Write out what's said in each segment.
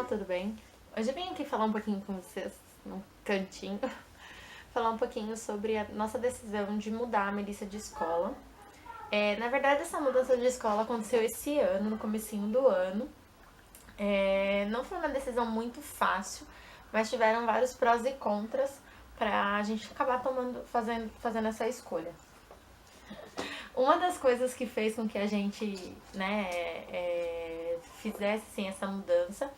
tudo bem? Hoje eu vim aqui falar um pouquinho com vocês, num cantinho, falar um pouquinho sobre a nossa decisão de mudar a Melissa de escola. Na verdade, essa mudança de escola aconteceu esse ano, no comecinho do ano. Não foi uma decisão muito fácil, mas tiveram vários prós e contras pra gente acabar fazendo essa escolha. Uma das coisas que fez com que a gente, fizesse assim, essa mudança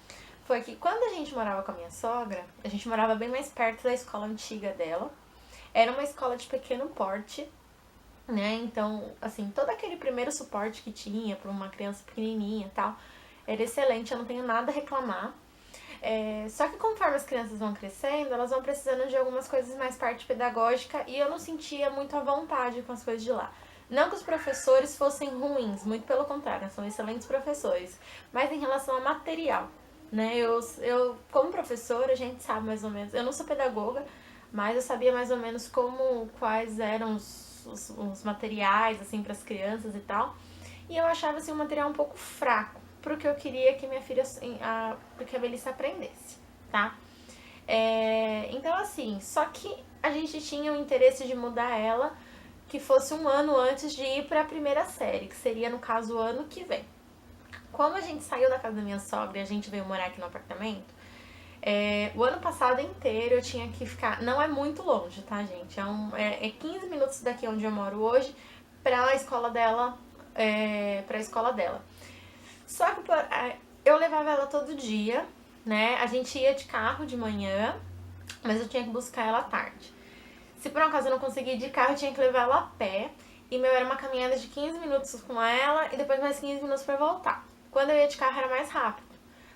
foi que quando a gente morava com a minha sogra, a gente morava bem mais perto da escola antiga dela. Era uma escola de pequeno porte, né? Então, assim, todo aquele primeiro suporte que tinha para uma criança pequenininha e tal, era excelente, eu não tenho nada a reclamar. Só que conforme as crianças vão crescendo, elas vão precisando de algumas coisas mais parte pedagógica e eu não sentia muito à vontade com as coisas de lá. Não que os professores fossem ruins, muito pelo contrário, são excelentes professores, mas em relação ao material, né? Eu como professora, a gente sabe mais ou menos, eu não sou pedagoga, mas eu sabia mais ou menos quais eram os materiais, assim, para as crianças e tal, e eu achava, assim, um material um pouco fraco pro que eu queria que minha filha, pro que a Melissa aprendesse, tá? Então, assim, só que a gente tinha o interesse de mudar ela que fosse um ano antes de ir para a primeira série, que seria, no caso, o ano que vem. Como a gente saiu da casa da minha sogra e a gente veio morar aqui no apartamento, o ano passado inteiro eu tinha que ficar. Não é muito longe, tá, gente? É 15 minutos daqui onde eu moro hoje pra escola dela. Pra escola dela. Só que eu levava ela todo dia, né? A gente ia de carro de manhã, mas eu tinha que buscar ela à tarde. Se por um acaso eu não conseguia ir de carro, eu tinha que levar ela a pé. E meu era uma caminhada de 15 minutos com ela e depois mais 15 minutos pra voltar. Quando eu ia de carro era mais rápido,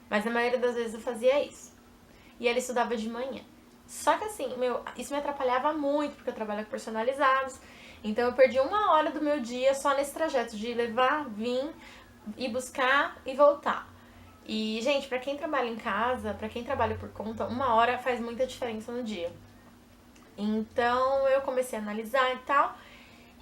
mas a maioria das vezes eu fazia isso. E ela estudava de manhã. Só que assim, isso me atrapalhava muito, porque eu trabalho com personalizados. Então eu perdi uma hora do meu dia só nesse trajeto de levar, vir, ir buscar e voltar. E, gente, pra quem trabalha em casa, pra quem trabalha por conta, uma hora faz muita diferença no dia. Então eu comecei a analisar e tal.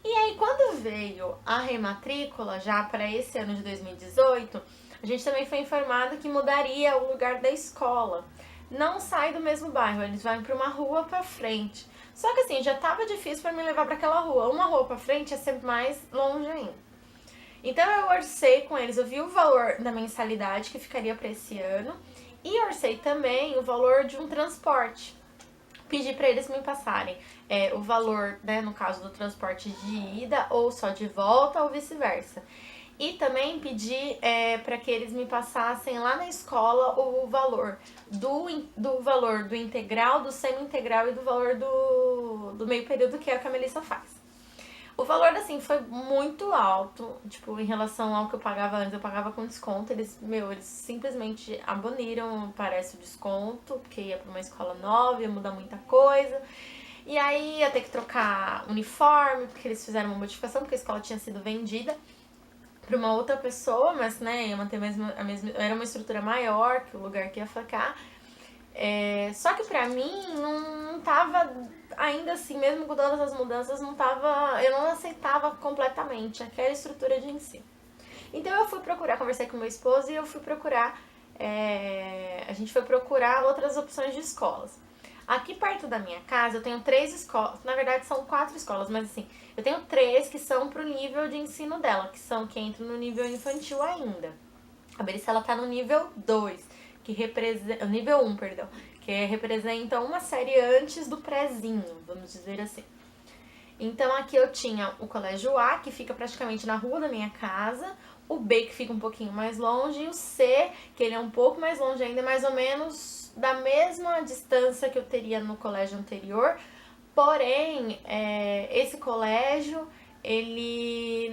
E aí, quando veio a rematrícula, já para esse ano de 2018, a gente também foi informado que mudaria o lugar da escola. Não sai do mesmo bairro, eles vão para uma rua para frente. Só que assim, já tava difícil para me levar para aquela rua. Uma rua para frente é sempre mais longe ainda. Então eu orcei com eles, eu vi o valor da mensalidade que ficaria para esse ano e orcei também o valor de um transporte. Pedi para eles me passarem o valor, né, no caso do transporte de ida ou só de volta ou vice-versa. E também pedi para que eles me passassem lá na escola o valor do valor do integral, do semi-integral e do valor do meio período, que é o que a Melissa faz. O valor, assim, foi muito alto, tipo, em relação ao que eu pagava antes. Eu pagava com desconto, eles simplesmente aboliram, parece, o desconto, porque ia pra uma escola nova, ia mudar muita coisa. E aí ia ter que trocar uniforme, porque eles fizeram uma modificação, porque a escola tinha sido vendida pra uma outra pessoa, mas, né, ia manter a mesma era uma estrutura maior que o lugar que ia ficar. Só que pra mim não tava, ainda assim, mesmo com todas as mudanças, eu não aceitava completamente aquela estrutura de ensino. Então eu fui procurar, conversei com meu esposo e eu fui procurar, a gente foi procurar outras opções de escolas. Aqui perto da minha casa eu tenho 3 escolas, na verdade são 4 escolas, mas assim, eu tenho 3 que são pro nível de ensino dela, que entram no nível infantil ainda. A Melissa, ela tá no nível 2, que representa, nível 1, perdão, que representa uma série antes do prézinho, vamos dizer assim. Então aqui eu tinha o colégio A, que fica praticamente na rua da minha casa, o B, que fica um pouquinho mais longe, e o C, que ele é um pouco mais longe ainda, mais ou menos da mesma distância que eu teria no colégio anterior. Porém, esse colégio, ele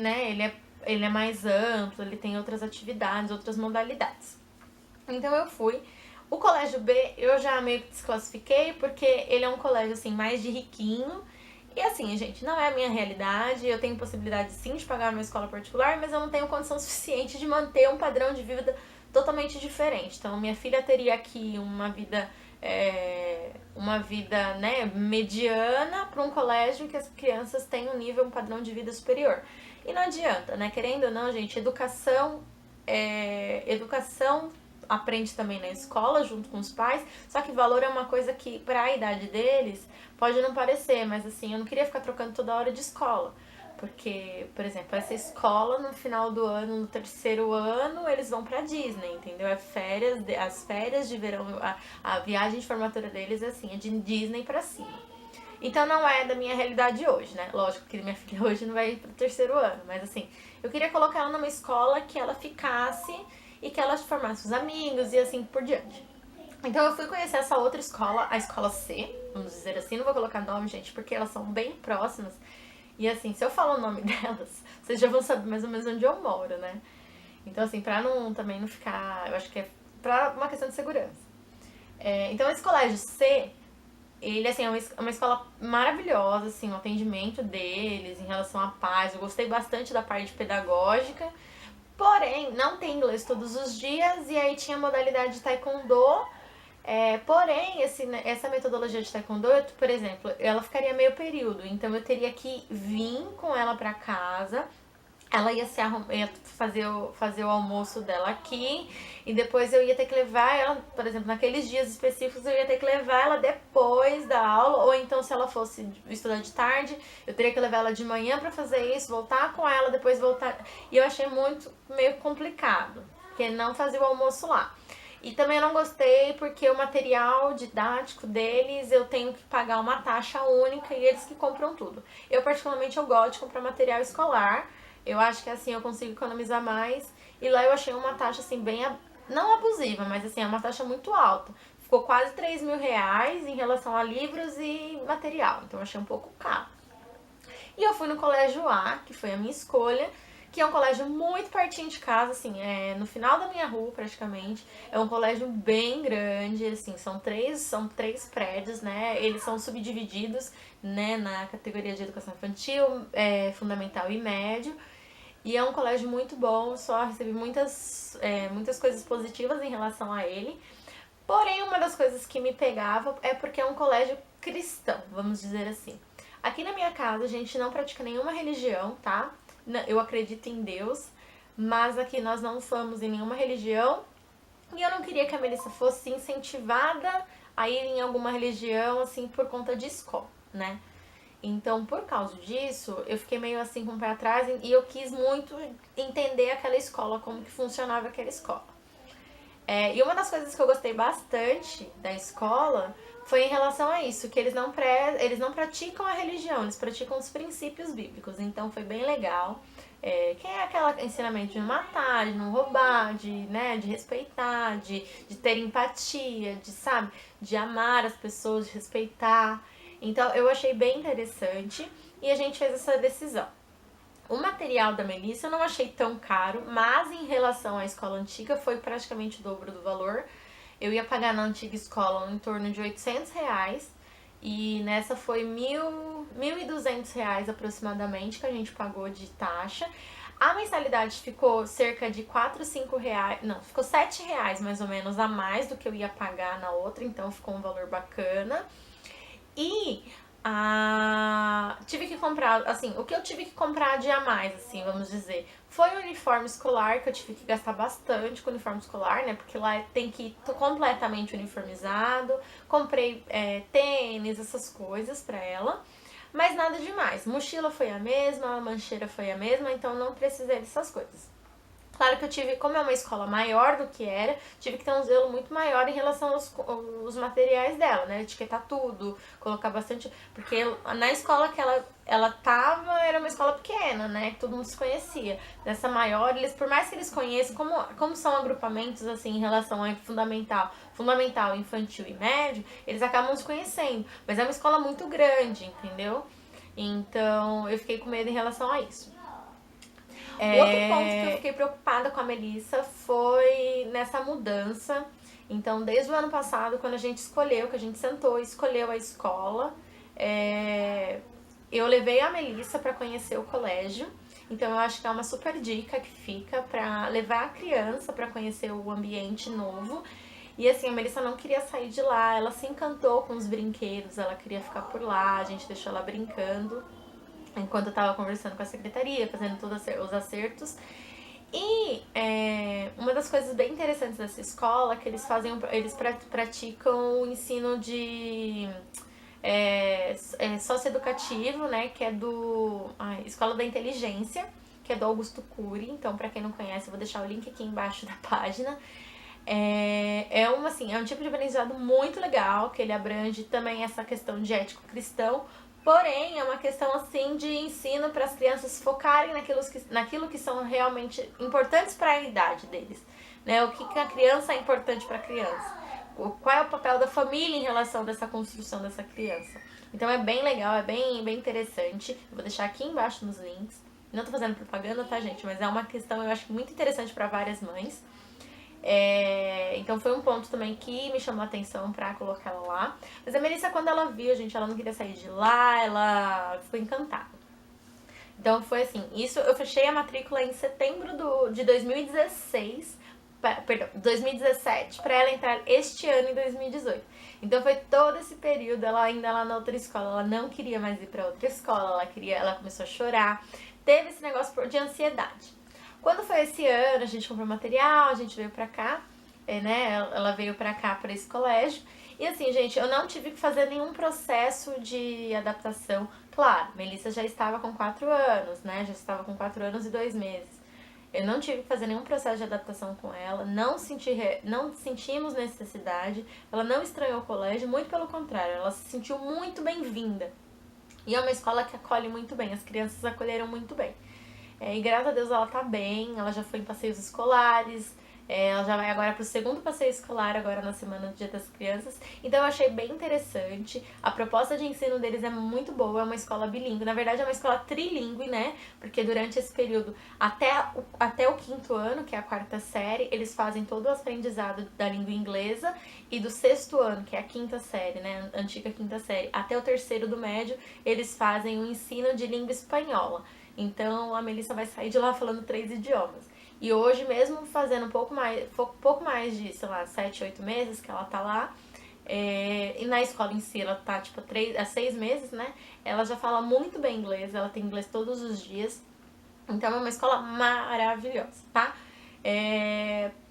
é mais amplo, ele tem outras atividades, outras modalidades. Então eu fui. O colégio B eu já meio que desclassifiquei, porque ele é um colégio, assim, mais de riquinho. E assim, gente, não é a minha realidade, eu tenho possibilidade sim de pagar uma escola particular, mas eu não tenho condição suficiente de manter um padrão de vida totalmente diferente. Então minha filha teria aqui uma vida, né, mediana para um colégio que as crianças têm um padrão de vida superior. E não adianta, né? Querendo ou não, gente, educação aprende também na escola, junto com os pais, só que valor é uma coisa que, para a idade deles, pode não parecer, mas assim, eu não queria ficar trocando toda hora de escola. Porque, por exemplo, essa escola no final do ano, no terceiro ano, eles vão pra Disney, entendeu? As férias de verão, a viagem de formatura deles assim, é de Disney pra cima. Então não é da minha realidade hoje, né? Lógico que minha filha hoje não vai ir pro terceiro ano, mas assim, eu queria colocar ela numa escola que ela ficasse e que ela formasse os amigos e assim por diante. Então eu fui conhecer essa outra escola, a escola C, vamos dizer assim, não vou colocar nome, gente, porque elas são bem próximas. E assim, se eu falar o nome delas, vocês já vão saber mais ou menos onde eu moro, né? Então assim, pra não também não ficar, eu acho que é pra uma questão de segurança. Então esse colégio C, ele, assim, é uma escola maravilhosa, assim, o atendimento deles em relação à paz. Eu gostei bastante da parte pedagógica. Porém, não tem inglês todos os dias e aí tinha a modalidade de taekwondo. Porém, essa metodologia de taekwondo, por exemplo, ela ficaria meio período. Então eu teria que vir com ela pra casa, ela ia fazer o almoço dela aqui e depois eu ia ter que levar ela, por exemplo, naqueles dias específicos eu ia ter que levar ela depois da aula, ou então se ela fosse estudar de tarde, eu teria que levar ela de manhã pra fazer isso, voltar com ela, depois voltar. E eu achei muito meio complicado, porque não fazia o almoço lá. E também eu não gostei porque o material didático deles eu tenho que pagar uma taxa única e eles que compram tudo. Eu particularmente eu gosto de comprar material escolar. Eu acho que assim eu consigo economizar mais. E lá eu achei uma taxa assim bem, não abusiva, mas assim é uma taxa muito alta. Ficou quase 3.000 reais em relação a livros e material. Então eu achei um pouco caro. E eu fui no colégio A, que foi a minha escolha, que é um colégio muito pertinho de casa, assim, é no final da minha rua praticamente. É um colégio bem grande, assim, são três prédios, né? Eles são subdivididos, né, na categoria de educação infantil, fundamental e médio. E é um colégio muito bom, só recebi muitas coisas positivas em relação a ele. Porém, uma das coisas que me pegava é porque é um colégio cristão, vamos dizer assim. Aqui na minha casa a gente não pratica nenhuma religião, tá? Eu acredito em Deus, mas aqui nós não somos em nenhuma religião e eu não queria que a Melissa fosse incentivada a ir em alguma religião, assim, por conta de escola, né? Então, por causa disso, eu fiquei meio assim com o pé atrás e eu quis muito entender aquela escola, como que funcionava aquela escola. E uma das coisas que eu gostei bastante da escola foi em relação a isso, que eles não praticam a religião, eles praticam os princípios bíblicos. Então foi bem legal. Que é aquele ensinamento de não matar, de não roubar, de respeitar, de ter empatia, sabe, de amar as pessoas, de respeitar. Então eu achei bem interessante e a gente fez essa decisão. O material da Melissa eu não achei tão caro, mas em relação à escola antiga foi praticamente o dobro do valor. Eu ia pagar na antiga escola em torno de R$ 800 e nessa foi R$ 1.200 aproximadamente que a gente pagou de taxa. A mensalidade ficou cerca de 4, 5 reais, não, ficou 7 reais mais ou menos a mais do que eu ia pagar na outra, então ficou um valor bacana. E tive que comprar, assim, o que eu tive que comprar de a mais, assim, vamos dizer, foi o uniforme escolar, que eu tive que gastar bastante com o uniforme escolar, né, porque lá tem que ir completamente uniformizado. Comprei tênis, essas coisas pra ela, mas nada demais. Mochila foi a mesma, a mancheira foi a mesma, então não precisei dessas coisas. Claro que eu tive, como é uma escola maior do que era, tive que ter um zelo muito maior em relação aos materiais dela, né? Etiquetar tudo, colocar bastante. Porque na escola que ela tava, era uma escola pequena, né? Que todo mundo se conhecia. Nessa maior, por mais que eles conheçam, como são agrupamentos, assim, em relação a fundamental, infantil e médio, eles acabam se conhecendo. Mas é uma escola muito grande, entendeu? Então, eu fiquei com medo em relação a isso. Outro ponto que eu fiquei preocupada com a Melissa foi nessa mudança. Então, desde o ano passado, quando a gente escolheu, que a gente sentou e escolheu a escola, eu levei a Melissa para conhecer o colégio. Então, eu acho que é uma super dica que fica para levar a criança para conhecer o ambiente novo. E assim, a Melissa não queria sair de lá, ela se encantou com os brinquedos, ela queria ficar por lá, a gente deixou ela brincando enquanto eu tava conversando com a secretaria, fazendo todos os acertos. E uma das coisas bem interessantes dessa escola é que eles praticam o ensino de socioeducativo, né, que é do Escola da Inteligência, que é do Augusto Cury. Então, para quem não conhece, eu vou deixar o link aqui embaixo da página. É um tipo de aprendizado muito legal, que ele abrange também essa questão de ético cristão, porém é uma questão assim de ensino para as crianças focarem naquilo que são realmente importantes para a idade deles, né? O que a criança é importante para a criança, qual é o papel da família em relação dessa construção dessa criança. Então é bem legal, é bem interessante. Eu vou deixar aqui embaixo nos links. Não tô fazendo propaganda, tá, gente? Mas é uma questão, eu acho, muito interessante para várias mães. Então foi um ponto também que me chamou a atenção pra colocar ela lá. Mas a Melissa, quando ela viu, gente, ela não queria sair de lá, ela ficou encantada. Então foi assim, isso eu fechei a matrícula em setembro de 2016, perdão, 2017, pra ela entrar este ano em 2018. Então foi todo esse período, ela ainda lá na outra escola, ela não queria mais ir pra outra escola, ela começou a chorar, teve esse negócio de ansiedade. Quando foi esse ano, a gente comprou material, a gente veio pra cá, né? Ela veio pra cá, pra esse colégio. E assim, gente, eu não tive que fazer nenhum processo de adaptação. Claro, Melissa já estava com 4 anos, né? Já estava com 4 anos e 2 meses. Eu não tive que fazer nenhum processo de adaptação com ela, não sentimos necessidade, ela não estranhou o colégio, muito pelo contrário, ela se sentiu muito bem-vinda. E é uma escola que acolhe muito bem, as crianças acolheram muito bem. E graças a Deus ela tá bem, ela já foi em passeios escolares, ela já vai agora pro segundo passeio escolar, agora na semana do Dia das Crianças. Então eu achei bem interessante, a proposta de ensino deles é muito boa, é uma escola bilíngue, na verdade é uma escola trilíngue, né? Porque durante esse período, até o 5º ano, que é a 4ª série, eles fazem todo o aprendizado da língua inglesa, e do 6º ano, que é a 5ª série, né? Antiga 5ª série, até o 3º do médio, eles fazem o ensino de língua espanhola. Então a Melissa vai sair de lá falando 3 idiomas. E hoje, mesmo fazendo um pouco mais de, sei lá, 7, 8 meses que ela tá lá, e na escola em si ela tá tipo 3 a 6 meses, né? Ela já fala muito bem inglês, ela tem inglês todos os dias. Então é uma escola maravilhosa, tá?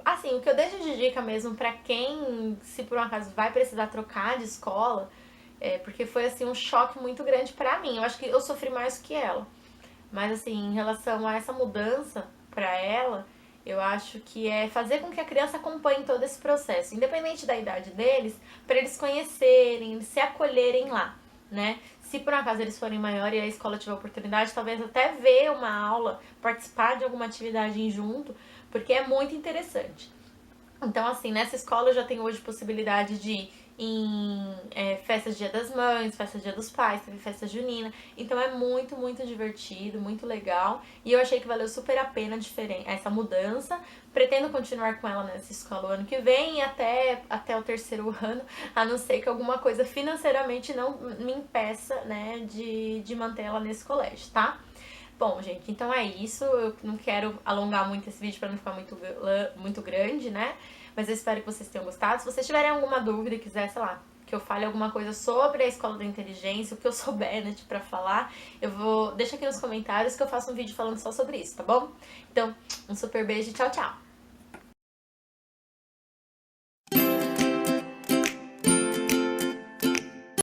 Assim, o que eu deixo de dica mesmo pra quem, se por um acaso vai precisar trocar de escola, porque foi assim um choque muito grande pra mim. Eu acho que eu sofri mais que ela. Mas assim, em relação a essa mudança pra ela, eu acho que é fazer com que a criança acompanhe todo esse processo, independente da idade deles, para eles conhecerem, eles se acolherem lá, né? Se por acaso eles forem maiores e a escola tiver oportunidade, talvez até ver uma aula, participar de alguma atividade em junto, porque é muito interessante. Então, assim, nessa escola eu já tenho hoje possibilidade de ir em festas Dia das Mães, festas Dia dos Pais, teve festa junina. Então é muito, muito divertido, muito legal. E eu achei que valeu super a pena essa mudança. Pretendo continuar com ela nessa escola o ano que vem e até o 3º ano, a não ser que alguma coisa financeiramente não me impeça, né, de manter ela nesse colégio, tá? Bom, gente, então é isso. Eu não quero alongar muito esse vídeo para não ficar muito grande, né? Mas eu espero que vocês tenham gostado. Se vocês tiverem alguma dúvida e quiser, sei lá, que eu fale alguma coisa sobre a Escola da Inteligência, o que eu souber, né, pra falar, deixa aqui nos comentários que eu faço um vídeo falando só sobre isso, tá bom? Então, um super beijo e tchau, tchau!